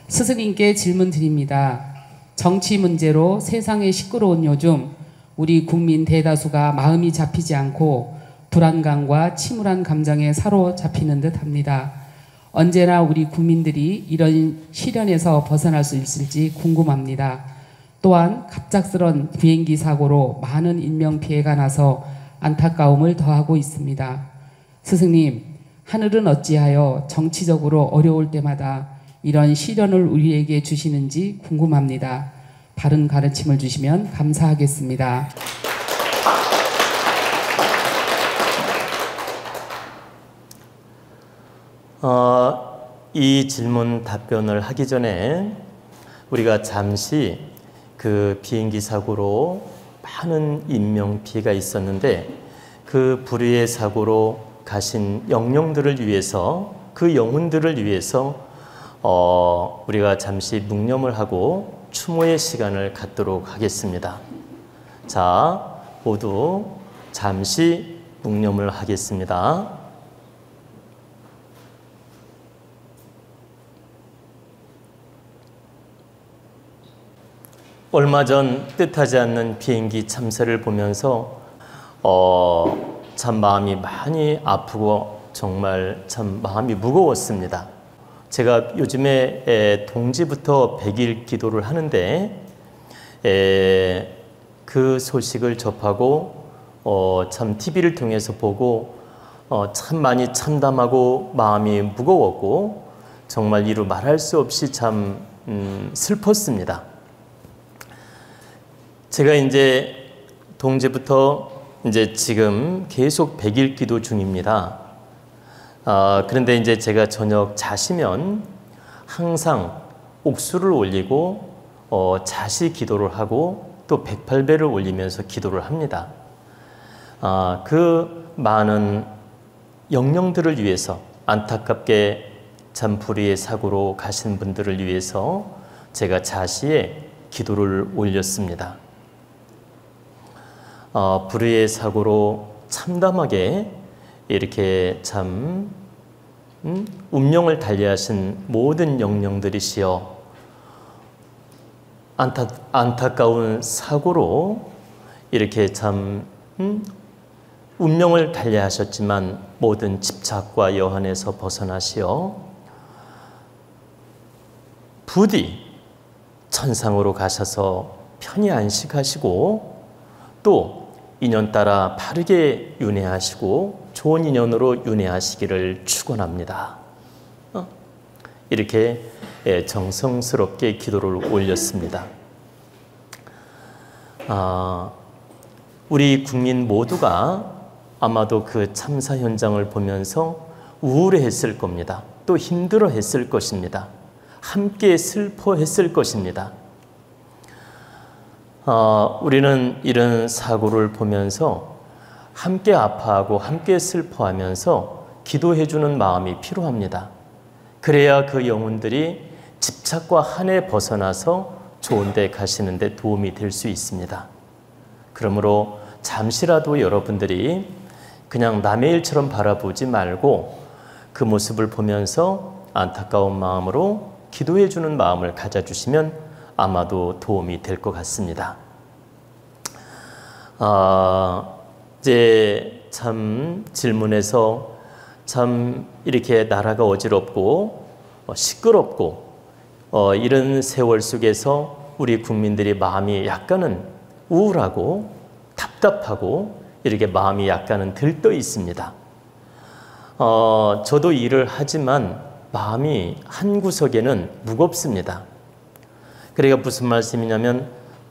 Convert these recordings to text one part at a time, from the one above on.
스승님께 질문 드립니다. 정치 문제로 세상이 시끄러운 요즘 우리 국민 대다수가 마음이 잡히지 않고 불안감과 침울한 감정에 사로잡히는 듯합니다. 언제나 우리 국민들이 이런 시련에서 벗어날 수 있을지 궁금합니다. 또한 갑작스런 비행기 사고로 많은 인명피해가 나서 안타까움을 더하고 있습니다. 스승님, 하늘은 어찌하여 정치적으로 어려울 때마다 이런 시련을 우리에게 주시는지 궁금합니다. 바른 가르침을 주시면 감사하겠습니다. 이 질문 답변을 하기 전에 우리가 잠시 그 비행기 사고로 많은 인명피해가 있었는데 그 불의의 사고로 가신 영령들을 위해서, 그 영혼들을 위해서 우리가 잠시 묵념을 하고 추모의 시간을 갖도록 하겠습니다. 자, 모두 잠시 묵념을 하겠습니다. 얼마 전 뜻하지 않는 비행기 참사를 보면서 참 마음이 많이 아프고 정말 참 마음이 무거웠습니다. 제가 요즘에 동지부터 100일 기도를 하는데 그 소식을 접하고 참 TV를 통해서 보고 참 많이 참담하고 마음이 무거웠고 정말 이루 말할 수 없이 참 슬펐습니다. 제가 이제 동지부터 이제 지금 계속 100일 기도 중입니다. 그런데 이제 제가 저녁 자시면 항상 옥수를 올리고 자시 기도를 하고 또 108배를 올리면서 기도를 합니다. 그 많은 영령들을 위해서, 안타깝게 참 불의의 사고로 가신 분들을 위해서 제가 자시에 기도를 올렸습니다. 불의의 사고로 참담하게 이렇게 참 운명을 달리하신 모든 영령들이시여, 안타까운 사고로 이렇게 참 운명을 달리하셨지만 모든 집착과 여한에서 벗어나시어 부디 천상으로 가셔서 편히 안식하시고 또 인연 따라 바르게 윤회하시고 좋은 인연으로 윤회하시기를 축원합니다. 이렇게 정성스럽게 기도를 올렸습니다. 우리 국민 모두가 아마도 그 참사 현장을 보면서 우울해했을 겁니다. 또 힘들어했을 것입니다. 함께 슬퍼했을 것입니다. 우리는 이런 사고를 보면서 함께 아파하고 함께 슬퍼하면서 기도해주는 마음이 필요합니다. 그래야 그 영혼들이 집착과 한에 벗어나서 좋은 데 가시는 데 도움이 될 수 있습니다. 그러므로 잠시라도 여러분들이 그냥 남의 일처럼 바라보지 말고 그 모습을 보면서 안타까운 마음으로 기도해주는 마음을 가져주시면 아마도 도움이 될 것 같습니다. 이제 참 질문에서 참 이렇게 나라가 어지럽고 시끄럽고 이런 세월 속에서 우리 국민들이 마음이 약간은 우울하고 답답하고 이렇게 마음이 약간은 들떠 있습니다. 저도 일을 하지만 마음이 한 구석에는 무겁습니다. 그러니까 무슨 말씀이냐면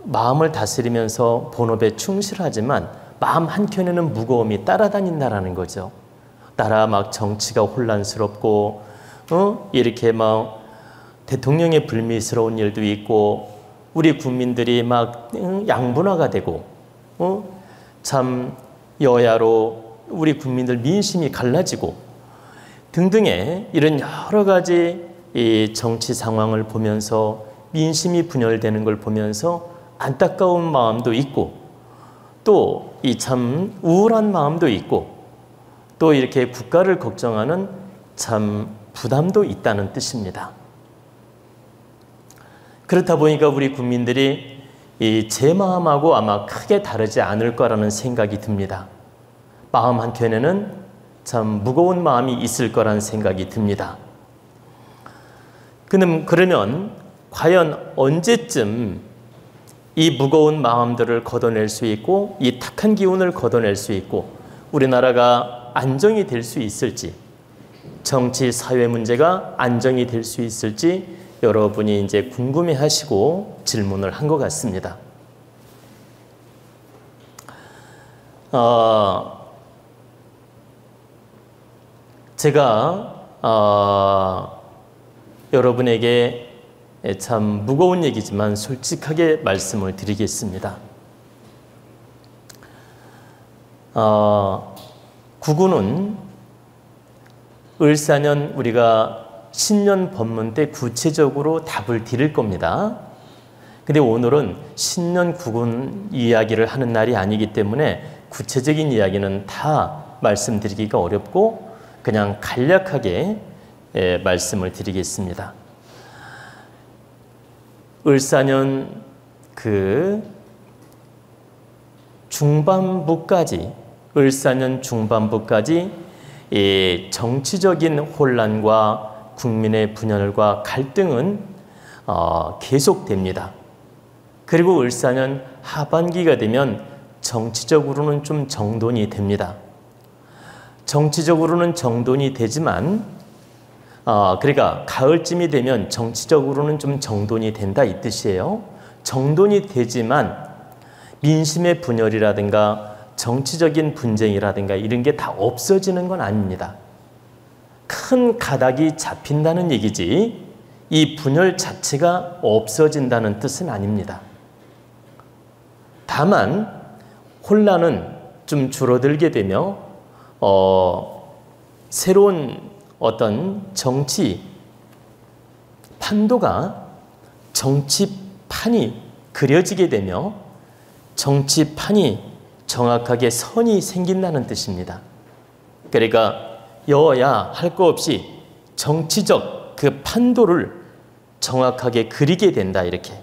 마음을 다스리면서 본업에 충실하지만 마음 한켠에는 무거움이 따라다닌다라는 거죠. 나라 막 정치가 혼란스럽고 이렇게 막 대통령의 불미스러운 일도 있고 우리 국민들이 막 양분화가 되고 참 여야로 우리 국민들 민심이 갈라지고 등등의 이런 여러 가지 이 정치 상황을 보면서 민심이 분열되는 걸 보면서 안타까운 마음도 있고 또 이 참 우울한 마음도 있고 또 이렇게 국가를 걱정하는 참 부담도 있다는 뜻입니다. 그렇다 보니까 우리 국민들이 제 마음하고 아마 크게 다르지 않을 거라는 생각이 듭니다. 마음 한켠에는 참 무거운 마음이 있을 거라는 생각이 듭니다. 그러면 과연 언제쯤 이 무거운 마음들을 걷어낼 수 있고 이 탁한 기운을 걷어낼 수 있고 우리나라가 안정이 될 수 있을지, 정치 사회 문제가 안정이 될 수 있을지 여러분이 이제 궁금해하시고 질문을 한 것 같습니다. 제가 여러분에게 참 무거운 얘기지만 솔직하게 말씀을 드리겠습니다. 구구는 을사년 우리가 신년 법문 때 구체적으로 답을 드릴 겁니다. 근데 오늘은 신년 구군 이야기를 하는 날이 아니기 때문에 구체적인 이야기는 다 말씀드리기가 어렵고 그냥 간략하게 말씀을 드리겠습니다. 을사년 을사년 중반부까지 정치적인 혼란과 국민의 분열과 갈등은 계속됩니다. 그리고 을사년 하반기가 되면 정치적으로는 좀 정돈이 됩니다. 정치적으로는 정돈이 되지만 그러니까 가을쯤이 되면 정치적으로는 좀 정돈이 된다 이 뜻이에요. 정돈이 되지만 민심의 분열이라든가 정치적인 분쟁이라든가 이런 게 다 없어지는 건 아닙니다. 큰 가닥이 잡힌다는 얘기지 이 분열 자체가 없어진다는 뜻은 아닙니다. 다만 혼란은 좀 줄어들게 되며 새로운 어떤 정치 판도가 정치판이 그려지게 되며 정치판이 정확하게 선이 생긴다는 뜻입니다. 그러니까 여야 할 거 없이 정치적 그 판도를 정확하게 그리게 된다 이렇게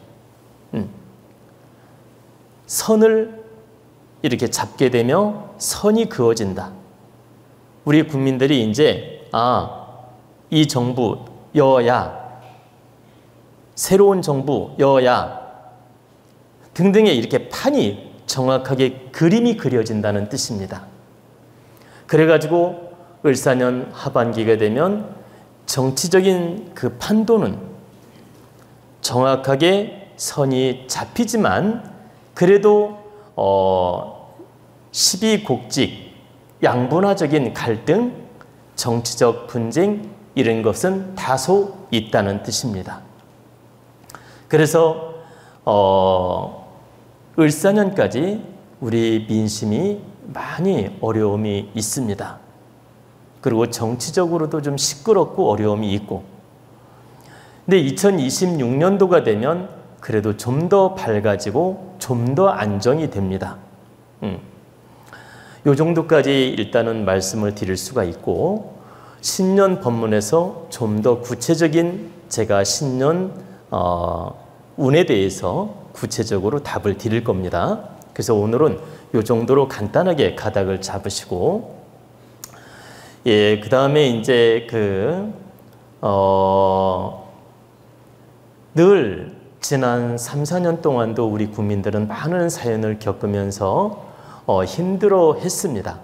선을 이렇게 잡게 되며 선이 그어진다. 우리 국민들이 이제 이 정부 여야 새로운 정부 여야 등등의 이렇게 판이 정확하게 그림이 그려진다는 뜻입니다. 그래가지고 을사년 하반기가 되면 정치적인 그 판도는 정확하게 선이 잡히지만 그래도 12국직 양분화적인 갈등, 정치적 분쟁 이런 것은 다소 있다는 뜻입니다. 그래서 을사년까지 우리 민심이 많이 어려움이 있습니다. 그리고 정치적으로도 좀 시끄럽고 어려움이 있고 근데 2026년도가 되면 그래도 좀 더 밝아지고 좀 더 안정이 됩니다. 요 정도까지 일단은 말씀을 드릴 수가 있고 신년 법문에서 좀 더 구체적인 제가 신년 운에 대해서 구체적으로 답을 드릴 겁니다. 그래서 오늘은 요 정도로 간단하게 가닥을 잡으시고 그 다음에 이제 늘 지난 3, 4년 동안도 우리 국민들은 많은 사연을 겪으면서 힘들어 했습니다.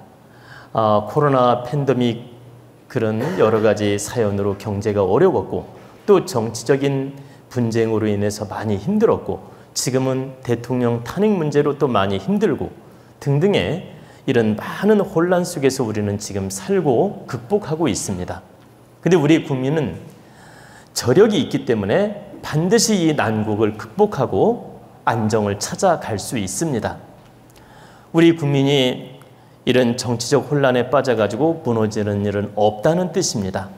코로나 팬데믹 그런 여러 가지 사연으로 경제가 어려웠고 또 정치적인 분쟁으로 인해서 많이 힘들었고 지금은 대통령 탄핵 문제로 또 많이 힘들고 등등의 이런 많은 혼란 속에서 우리는 지금 살고 극복하고 있습니다. 근데 우리 국민은 저력이 있기 때문에 반드시 이 난국을 극복하고 안정을 찾아갈 수 있습니다. 우리 국민이 이런 정치적 혼란에 빠져가지고 무너지는 일은 없다는 뜻입니다.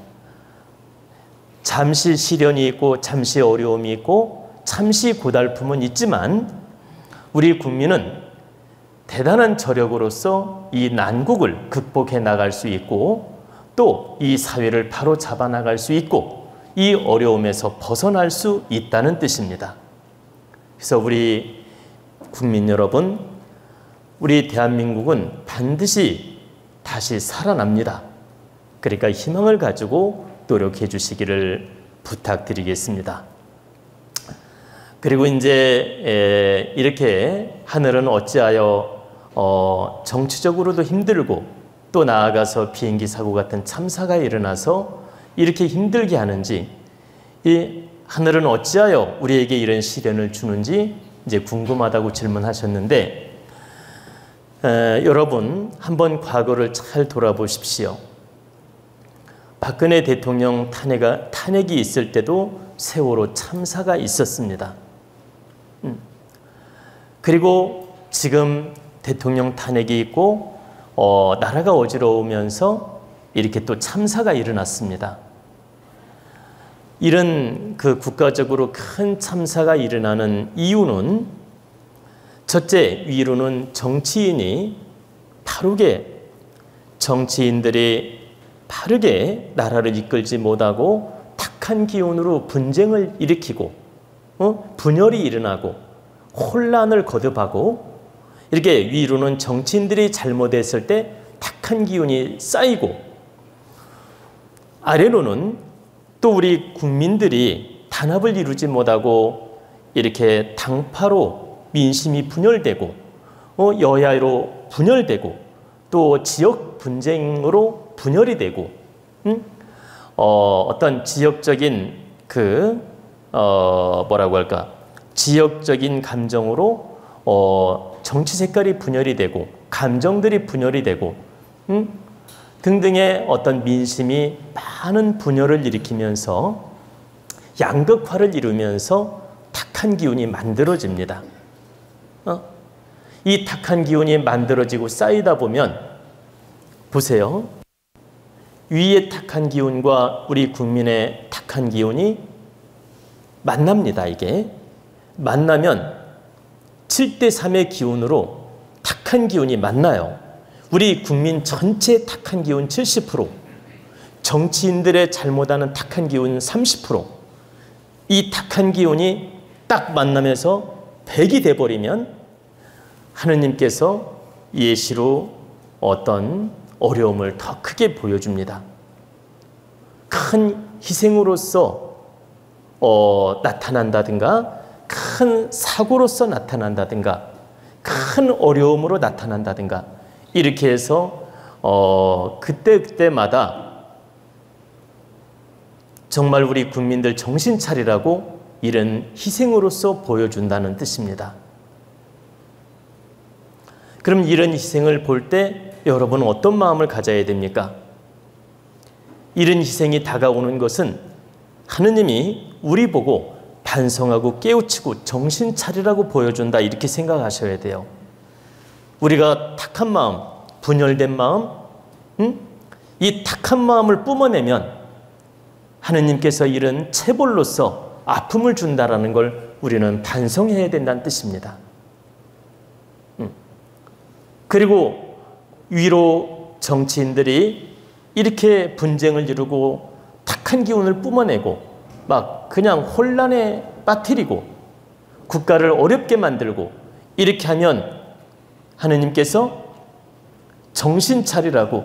잠시 시련이 있고 잠시 어려움이 있고 잠시 고달픔은 있지만 우리 국민은 대단한 저력으로서 이 난국을 극복해 나갈 수 있고 또 이 사회를 바로 잡아 나갈 수 있고 이 어려움에서 벗어날 수 있다는 뜻입니다. 그래서 우리 국민 여러분, 우리 대한민국은 반드시 다시 살아납니다. 그러니까 희망을 가지고 노력해 주시기를 부탁드리겠습니다. 그리고 이제 이렇게 하늘은 어찌하여 정치적으로도 힘들고 또 나아가서 비행기 사고 같은 참사가 일어나서 이렇게 힘들게 하는지, 이 하늘은 어찌하여 우리에게 이런 시련을 주는지 이제 궁금하다고 질문하셨는데, 여러분 한번 과거를 잘 돌아보십시오. 박근혜 대통령 탄핵이 있을 때도 세월호 참사가 있었습니다. 그리고 지금 대통령 탄핵이 있고 나라가 어지러우면서 이렇게 또 참사가 일어났습니다. 이런 그 국가적으로 큰 참사가 일어나는 이유는, 첫째, 위로는 정치인들이 바르게 나라를 이끌지 못하고 탁한 기운으로 분쟁을 일으키고 분열이 일어나고 혼란을 거듭하고, 이렇게 위로는 정치인들이 잘못했을 때 탁한 기운이 쌓이고, 아래로는 또 우리 국민들이 단합을 이루지 못하고 이렇게 당파로 민심이 분열되고 여야로 분열되고 또 지역 분쟁으로 분열이 되고 어떤 지역적인 지역적인 감정으로 정치 색깔이 분열이 되고 감정들이 분열이 되고 등등의 어떤 민심이 많은 분열을 일으키면서 양극화를 이루면서 탁한 기운이 만들어집니다. 이 탁한 기운이 만들어지고 쌓이다 보면, 보세요. 위의 탁한 기운과 우리 국민의 탁한 기운이 만납니다. 이게 만나면 7대3의 기운으로 탁한 기운이 만나요. 우리 국민 전체 탁한 기운 70%, 정치인들의 잘못하는 탁한 기운 30%, 이 탁한 기운이 딱 만나면서 100이 돼버리면 하느님께서 예시로 어떤 어려움을 더 크게 보여줍니다. 큰 희생으로서 나타난다든가, 큰 사고로서 나타난다든가, 큰 어려움으로 나타난다든가, 이렇게 해서 그때마다 정말 우리 국민들 정신 차리라고 이런 희생으로서 보여준다는 뜻입니다. 그럼 이런 희생을 볼 때 여러분은 어떤 마음을 가져야 됩니까? 이런 희생이 다가오는 것은 하느님이 우리 보고 반성하고 깨우치고 정신 차리라고 보여준다, 이렇게 생각하셔야 돼요. 우리가 탁한 마음, 분열된 마음, 이 탁한 마음을 뿜어내면 하느님께서 이런 체벌로서 아픔을 준다라는 걸 우리는 반성해야 된다는 뜻입니다. 그리고 위로 정치인들이 이렇게 분쟁을 이루고 탁한 기운을 뿜어내고 막 그냥 혼란에 빠뜨리고 국가를 어렵게 만들고 이렇게 하면 하느님께서 정신 차리라고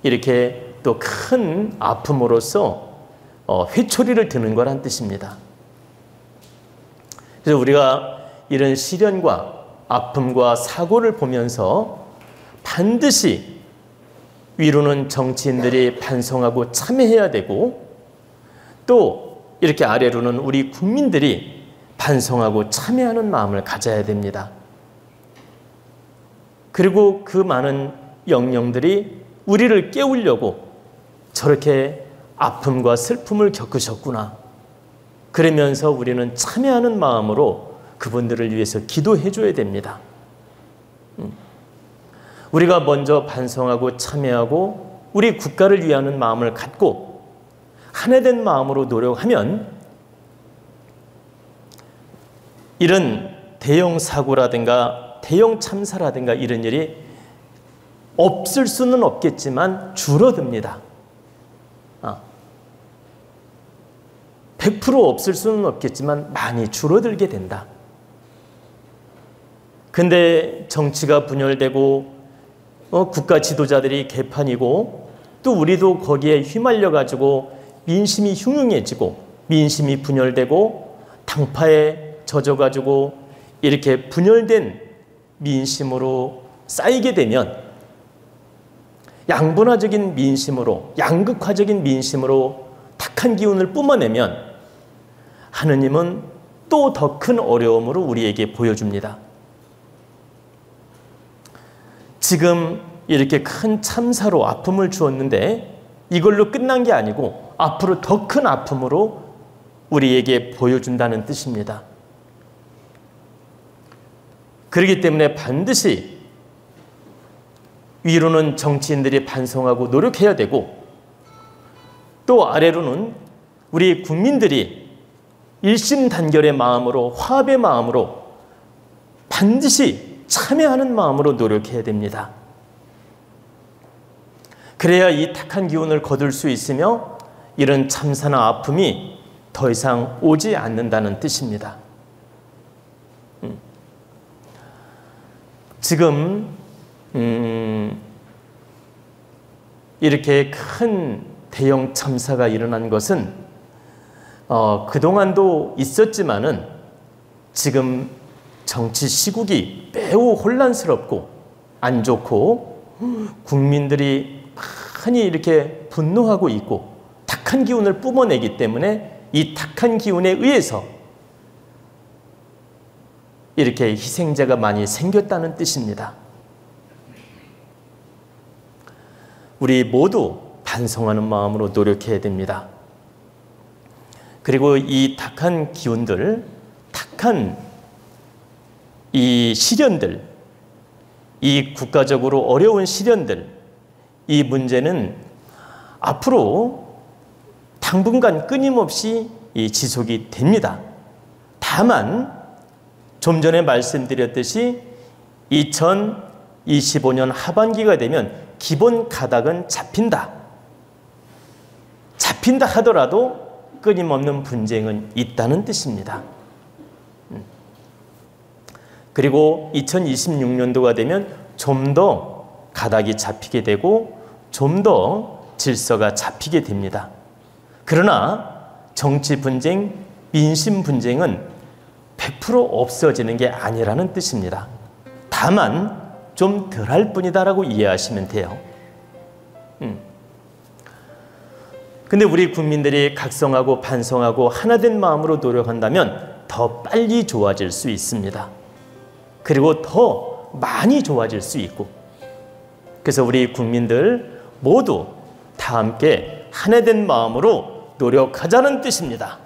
이렇게 또 큰 아픔으로써 회초리를 드는 거란 뜻입니다. 그래서 우리가 이런 시련과 아픔과 사고를 보면서 반드시 위로는 정치인들이 반성하고 참회해야 되고, 또 이렇게 아래로는 우리 국민들이 반성하고 참회하는 마음을 가져야 됩니다. 그리고 그 많은 영령들이 우리를 깨우려고 저렇게 아픔과 슬픔을 겪으셨구나. 그러면서 우리는 참회하는 마음으로 그분들을 위해서 기도해 줘야 됩니다. 우리가 먼저 반성하고 참회하고 우리 국가를 위하는 마음을 갖고 하나된 마음으로 노력하면 이런 대형 사고라든가 대형 참사라든가 이런 일이 없을 수는 없겠지만 줄어듭니다. 100% 없을 수는 없겠지만 많이 줄어들게 된다. 근데 정치가 분열되고 국가 지도자들이 개판이고 또 우리도 거기에 휘말려 가지고 민심이 흉흉해지고 민심이 분열되고 당파에 젖어 가지고 이렇게 분열된 민심으로 쌓이게 되면 양분화적인 민심으로 양극화적인 민심으로 탁한 기운을 뿜어내면 하느님은 또 더 큰 어려움으로 우리에게 보여줍니다. 지금 이렇게 큰 참사로 아픔을 주었는데 이걸로 끝난 게 아니고 앞으로 더 큰 아픔으로 우리에게 보여준다는 뜻입니다. 그렇기 때문에 반드시 위로는 정치인들이 반성하고 노력해야 되고 또 아래로는 우리 국민들이 일심단결의 마음으로 화합의 마음으로 반드시 참여하는 마음으로 노력해야 됩니다. 그래야 이 탁한 기운을 거둘 수 있으며 이런 참사나 아픔이 더 이상 오지 않는다는 뜻입니다. 지금 이렇게 큰 대형 참사가 일어난 것은 그동안도 있었지만은 지금 정치 시국이 매우 혼란스럽고 안 좋고 국민들이 많이 이렇게 분노하고 있고 탁한 기운을 뿜어내기 때문에 이 탁한 기운에 의해서 이렇게 희생자가 많이 생겼다는 뜻입니다. 우리 모두 반성하는 마음으로 노력해야 됩니다. 그리고 이 탁한 기운들, 탁한 이 시련들, 이 국가적으로 어려운 시련들, 이 문제는 앞으로 당분간 끊임없이 지속이 됩니다. 다만 좀 전에 말씀드렸듯이 2025년 하반기가 되면 기본 가닥은 잡힌다. 잡힌다 하더라도 끊임없는 분쟁은 있다는 뜻입니다. 그리고 2026년도가 되면 좀 더 가닥이 잡히게 되고 좀 더 질서가 잡히게 됩니다. 그러나 정치 분쟁, 민심 분쟁은 100% 없어지는 게 아니라는 뜻입니다. 다만 좀 덜할 뿐이다라고 이해하시면 돼요. 근데 우리 국민들이 각성하고 반성하고 하나된 마음으로 노력한다면 더 빨리 좋아질 수 있습니다. 그리고 더 많이 좋아질 수 있고, 그래서 우리 국민들 모두 다 함께 하나된 마음으로 노력하자는 뜻입니다.